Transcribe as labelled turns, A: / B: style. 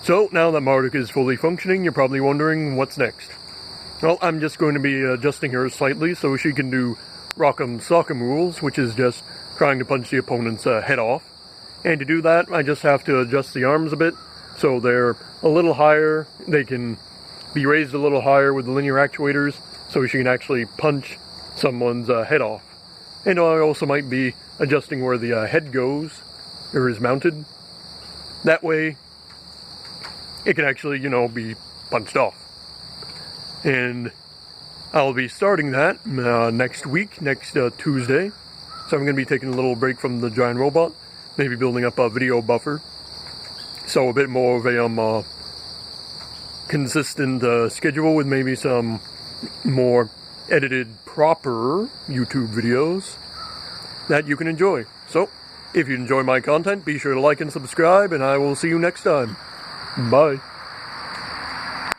A: So, now that Marduk is fully functioning, you're probably wondering what's next. Well, I'm just going to be adjusting her slightly so she can do Rock'em Sock'em rules, which is just trying to punch the opponent's head off. And to do that, I just have to adjust the arms a bit so they're a little higher. They can be raised a little higher with the linear actuators so she can actually punch someone's head off. And I also might be adjusting where the head goes, or is mounted. That way, it can actually, be punched off. And I'll be starting that next week, next Tuesday. So I'm going to be taking a little break from the giant robot, maybe building up a video buffer. So a bit more of a consistent schedule with maybe some more edited, proper YouTube videos that you can enjoy. So, if you enjoy my content, be sure to like and subscribe, and I will see you next time. Bye.